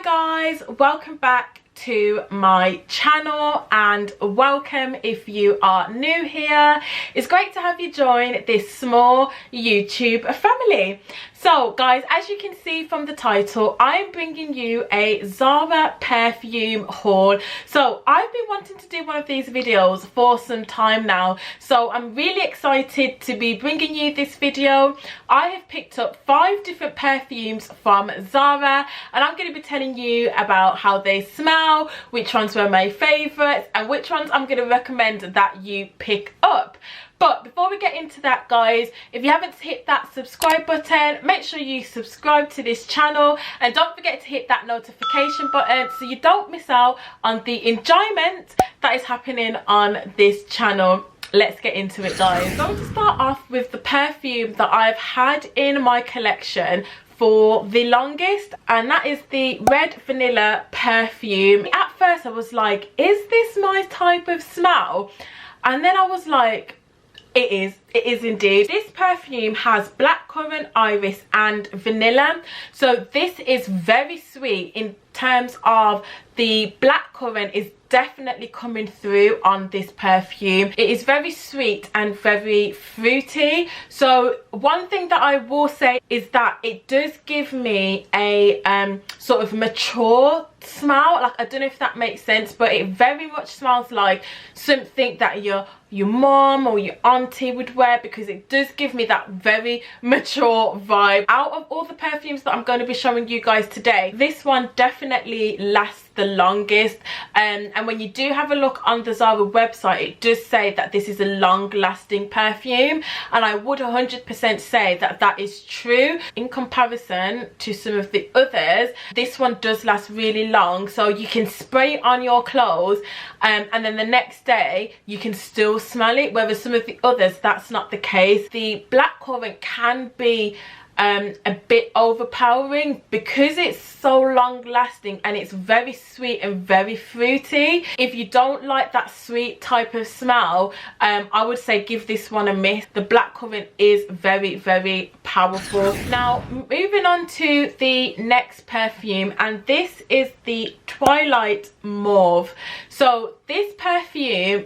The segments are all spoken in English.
guys, welcome back to my channel and welcome if you are new here. It's great to have you join this small YouTube family. So guys, as you can see from the title, I'm bringing you a Zara Perfume haul. So I've been wanting to do one of these videos for some time now, so I'm really excited to be bringing you this video. I have picked up 5 different perfumes from Zara and I'm going to be telling you about how they smell, which ones were my favourites and which ones I'm going to recommend that you pick up. But before we get into that guys, if you haven't hit that subscribe button, make sure you subscribe to this channel and don't forget to hit that notification button so you don't miss out on the enjoyment that is happening on this channel. Let's get into it guys. I'm going to start off with the perfume that I've had in my collection for the longest, and that is the Red Vanilla perfume. At first I was like, is this my type of smell? And then I was like, it is indeed. This perfume has blackcurrant, iris and vanilla. So this is very sweet. In terms of the blackcurrant is definitely coming through on this perfume. It is very sweet and very fruity. So one thing that I will say is that it does give me a sort of mature smell. Like, I don't know if that makes sense, but it very much smells like something that your mom or your auntie would wear, because it does give me that very mature vibe. Out of all the perfumes that I'm going to be showing you guys today, this one definitely lasts the longest, and when you do have a look on the Zara website, it does say that this is a long-lasting perfume, and I would 100% say that that is true. In comparison to some of the others, this one does last really long, so you can spray it on your clothes and then the next day you can still smell it, whereas some of the others that's not the case. The blackcurrant can be a bit overpowering because it's so long lasting and it's very sweet and very fruity. If you don't like that sweet type of smell, I would say give this one a miss. The blackcurrant is very, very powerful. Now moving on to the next perfume, and this is the Twilight Mauve. So this perfume,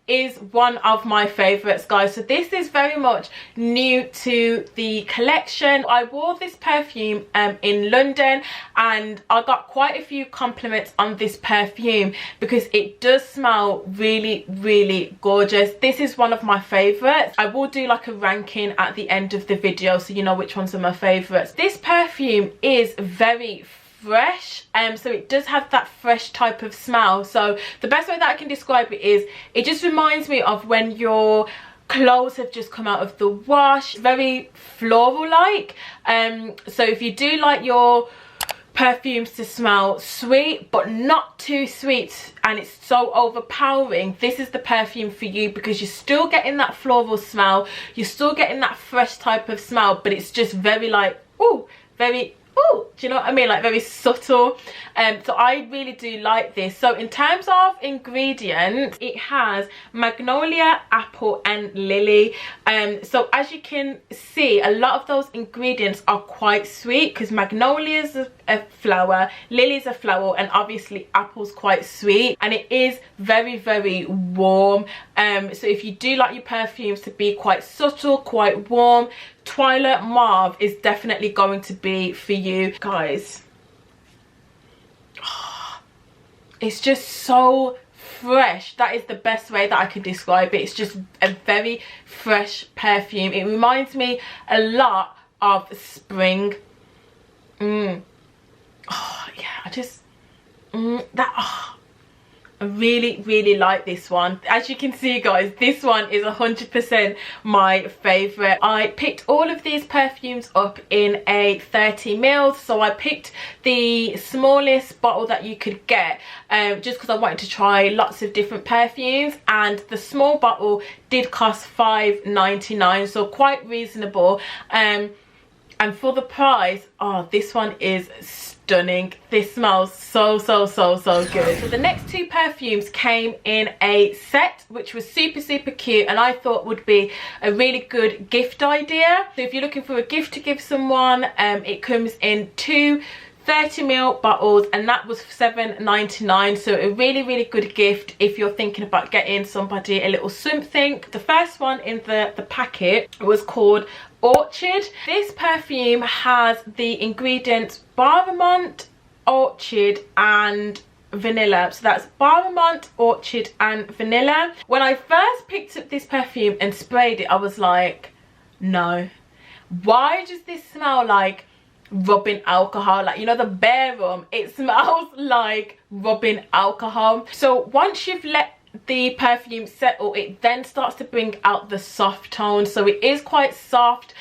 is one of my favorites guys. So this is very much new to the collection. I wore this perfume in London and I got quite a few compliments on this perfume because it does smell really, really gorgeous. This is one of my favorites. I will do like a ranking at the end of the video so you know which ones are my favorites. This perfume is very fresh, so it does have that fresh type of smell. So the best way that I can describe it is, it just reminds me of when your clothes have just come out of the wash. Very floral like. So if you do like your perfumes to smell sweet but not too sweet and it's so overpowering, this is the perfume for you, because you're still getting that floral smell, you're still getting that fresh type of smell, but it's just very like, very, do you know what I mean, like very subtle. So I really do like this. So in terms of ingredients, it has magnolia, apple and lily. So as you can see, a lot of those ingredients are quite sweet because magnolia is a flower, lily is a flower, and obviously apple's quite sweet, and it is very, very warm. So if you do like your perfumes to be quite subtle, quite warm, Twilight Mauve is definitely going to be for you guys. It's just so fresh. That is the best way that I could describe it. It's just a very fresh perfume. It reminds me a lot of spring. Yeah, I just I really, really like this one. As you can see guys, this one is 100% my favourite. I picked all of these perfumes up in a 30 ml, so I picked the smallest bottle that you could get just because I wanted to try lots of different perfumes, and the small bottle did cost £5.99, so quite reasonable. And for the price, this one is stunning. This smells so good. So the next 2 perfumes came in a set, which was super cute, and I thought would be a really good gift idea. So if you're looking for a gift to give someone, it comes in 2 30ml bottles, and that was £7.99. So a really good gift if you're thinking about getting somebody a little something. The first one in the packet was called Orchid. This perfume has the ingredients bergamot, orchid and vanilla. So that's bergamot, orchid and vanilla. When I first picked up this perfume and sprayed it, I was like, no, why does this smell like rubbing alcohol? Like, you know, the bare rum, it smells like rubbing alcohol. So once you've let the perfume settle, it then starts to bring out the soft tones, so it is quite soft.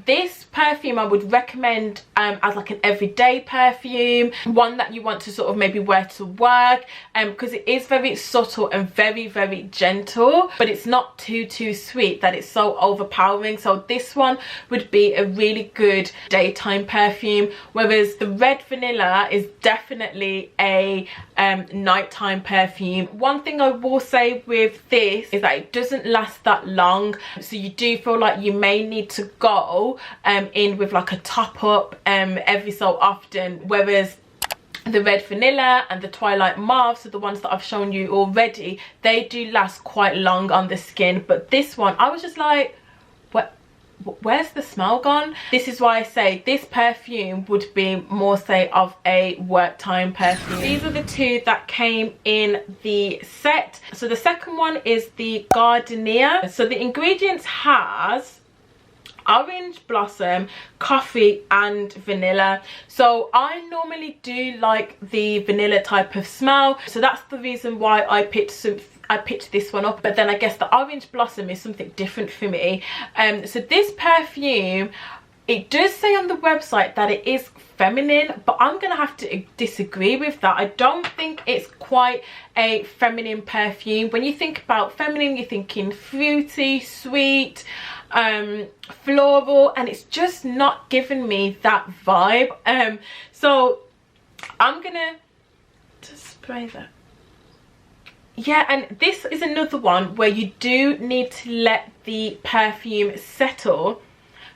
This perfume I would recommend as like an everyday perfume, one that you want to sort of maybe wear to work, because it is very subtle and very gentle, but it's not too sweet that it's so overpowering. So this one would be a really good daytime perfume, whereas the red vanilla is definitely a nighttime perfume. One thing I will say with this is that it doesn't last that long, so you do feel like you may need to go in with like a top up every so often, whereas the red vanilla and the Twilight Mauve, so the ones that I've shown you already, they do last quite long on the skin. But this one, I was just like, where's the smell gone? This is why I say this perfume would be more, say, of a work time perfume. These are the two that came in the set. So the second one is the Gardenia. So the ingredients has orange blossom, coffee and vanilla. So I normally do like the vanilla type of smell, so that's the reason why I picked this one up. But then I guess the orange blossom is something different for me. So this perfume, it does say on the website that it is feminine, but I'm gonna have to disagree with that. I don't think it's quite a feminine perfume. When you think about feminine, you're thinking fruity, sweet, floral, and it's just not giving me that vibe. So I'm gonna just spray that. Yeah, and this is another one where you do need to let the perfume settle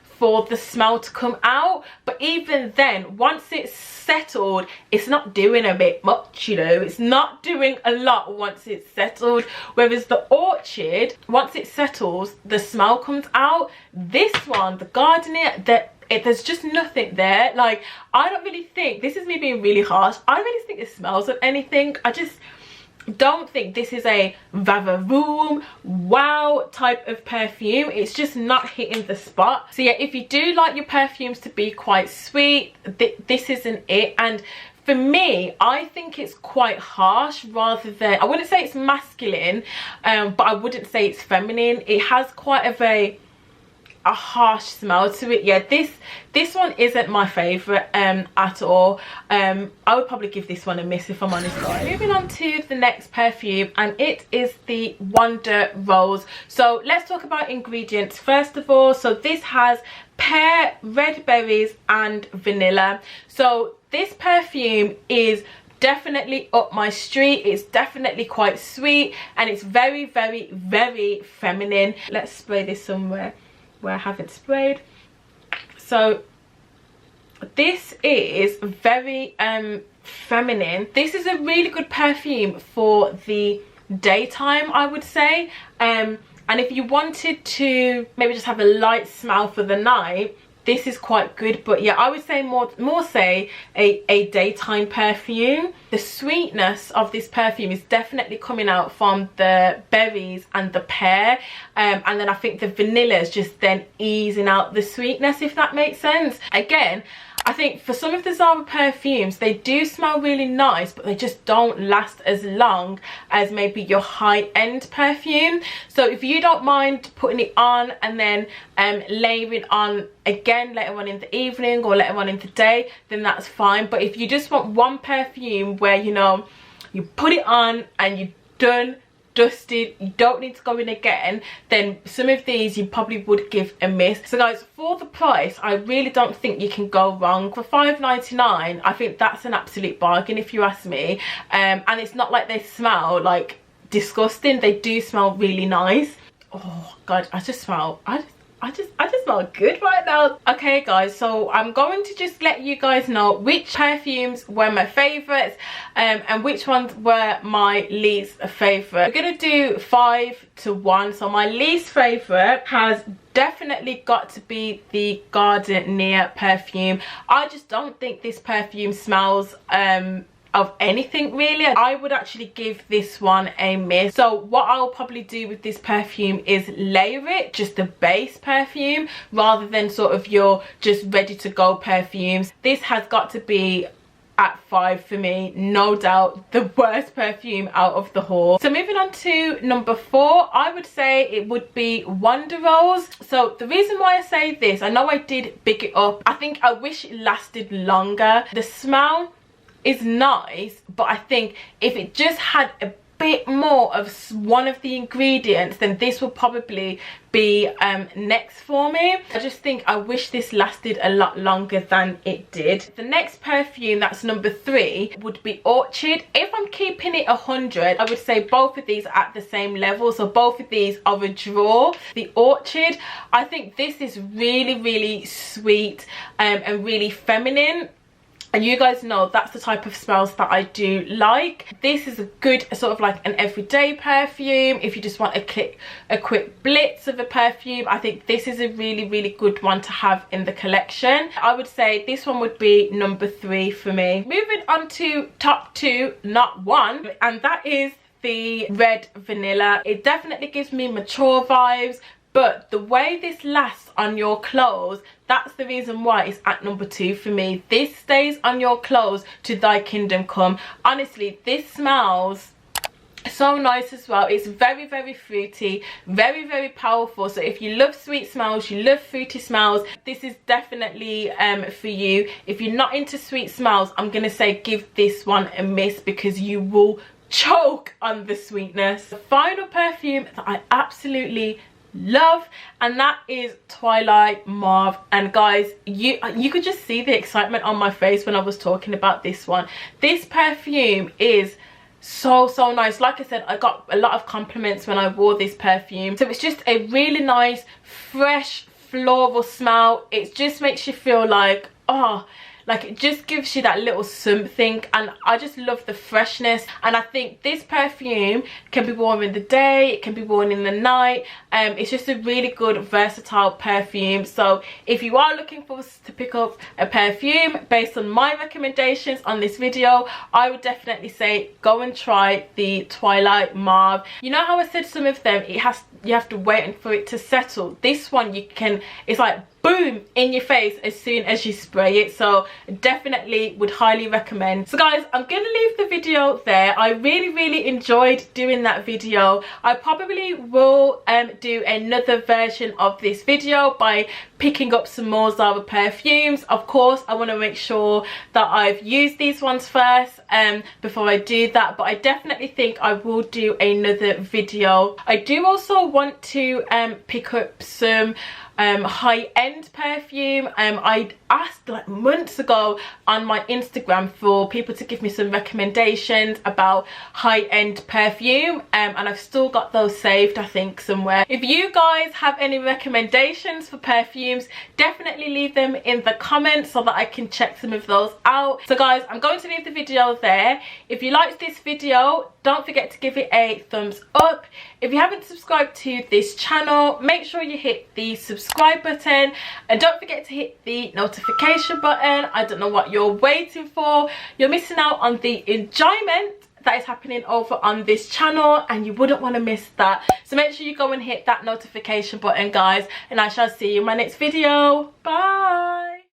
for the smell to come out. But even then, once it's settled, it's not doing a bit much, you know, it's not doing a lot once it's settled. Whereas the Orchid, once it settles, the smell comes out. This one, the Gardenia, there's just nothing there. Like, I don't really think, this is me being really harsh, I don't really think it smells of anything. I just don't think this is a vavaroom wow type of perfume. It's just not hitting the spot. So yeah, if you do like your perfumes to be quite sweet, this isn't it. And for me, I think it's quite harsh rather than, I wouldn't say it's masculine, but I wouldn't say it's feminine. It has quite a harsh smell to it. Yeah, this one isn't my favorite at all. I would probably give this one a miss if I'm honest, guys. Moving on to the next perfume, and it is the Wonder Rose. So let's talk about ingredients first of all. So this has pear, red berries and vanilla. So this perfume is definitely up my street. It's definitely quite sweet and it's very feminine. Let's spray this somewhere where I haven't sprayed. So this is very feminine. This is a really good perfume for the daytime, I would say, and if you wanted to maybe just have a light smell for the night, this is quite good. But yeah, I would say more say a daytime perfume. The sweetness of this perfume is definitely coming out from the berries and the pear, and then I think the vanilla is just then easing out the sweetness, if that makes sense. Again, I think for some of the Zara perfumes, they do smell really nice, but they just don't last as long as maybe your high-end perfume. So if you don't mind putting it on and then layering on again later on in the evening or later on in the day, then that's fine. But if you just want one perfume where, you know, you put it on and you're done, dusted, you don't need to go in again, then some of these you probably would give a miss. So guys, for the price, I really don't think you can go wrong. For £5.99, I think that's an absolute bargain if you ask me. And it's not like they smell like disgusting. They do smell really nice. Oh god, I just smell, I just smell good right now. Okay guys, so I'm going to just let you guys know which perfumes were my favorites and which ones were my least favorite. We're gonna do 5 to 1. So my least favorite has definitely got to be the Gardenia perfume. I just don't think this perfume smells of anything really. I would actually give this one a miss. So what I'll probably do with this perfume is layer it, just the base perfume, rather than sort of your just ready to go perfumes. This has got to be at 5 for me, no doubt the worst perfume out of the haul. So moving on to number 4, I would say it would be Wonder Rose. So the reason why I say this, I know I did big it up, I think I wish it lasted longer. The smell is nice, but I think if it just had a bit more of one of the ingredients, then this would probably be next for me. I just think I wish this lasted a lot longer than it did. The next perfume, that's number 3, would be Orchid. If I'm keeping it 100, I would say both of these are at the same level, so both of these are a draw. The Orchid, I think this is really sweet and really feminine. And you guys know that's the type of smells that I do like. This is a good sort of like an everyday perfume. If you just want a quick blitz of a perfume, I think this is a really good one to have in the collection. I would say this one would be number 3 for me. Moving on to top 2, not 1, and that is the Red Vanilla. It definitely gives me mature vibes, but the way this lasts on your clothes, that's the reason why it's at number 2 for me. This stays on your clothes to thy kingdom come. Honestly, this smells so nice as well. It's very fruity, very powerful. So if you love sweet smells, you love fruity smells, this is definitely for you. If you're not into sweet smells, I'm gonna say give this one a miss, because you will choke on the sweetness. The final perfume that I absolutely love, and that is Twilight Mauve. And guys, you could just see the excitement on my face when I was talking about this one. This perfume is so nice. Like I said, I got a lot of compliments when I wore this perfume. So it's just a really nice fresh floral smell. It just makes you feel like, oh, like it just gives you that little something, and I just love the freshness. And I think this perfume can be worn in the day, it can be worn in the night. It's just a really good versatile perfume. So if you are looking for to pick up a perfume based on my recommendations on this video, I would definitely say go and try the Twilight Mauve. You know how I said some of them you have to wait for it to settle? This one, you can, it's like boom in your face as soon as you spray it. So definitely would highly recommend. So guys, I'm gonna leave the video there. I really enjoyed doing that video. I probably will do another version of this video by picking up some more Zara perfumes. Of course, I want to make sure that I've used these ones first before I do that, but I definitely think I will do another video. I do also want to pick up some high-end perfume. I asked like months ago on my Instagram for people to give me some recommendations about high-end perfume, and I've still got those saved, I think, somewhere. If you guys have any recommendations for perfumes, definitely leave them in the comments so that I can check some of those out. So guys, I'm going to leave the video there. If you liked this video, don't forget to give it a thumbs up. If you haven't subscribed to this channel, make sure you hit the subscribe button, and don't forget to hit the notification button. I don't know what you're waiting for. You're missing out on the enjoyment that is happening over on this channel, and you wouldn't want to miss that. So make sure you go and hit that notification button, guys, and I shall see you in my next video. Bye.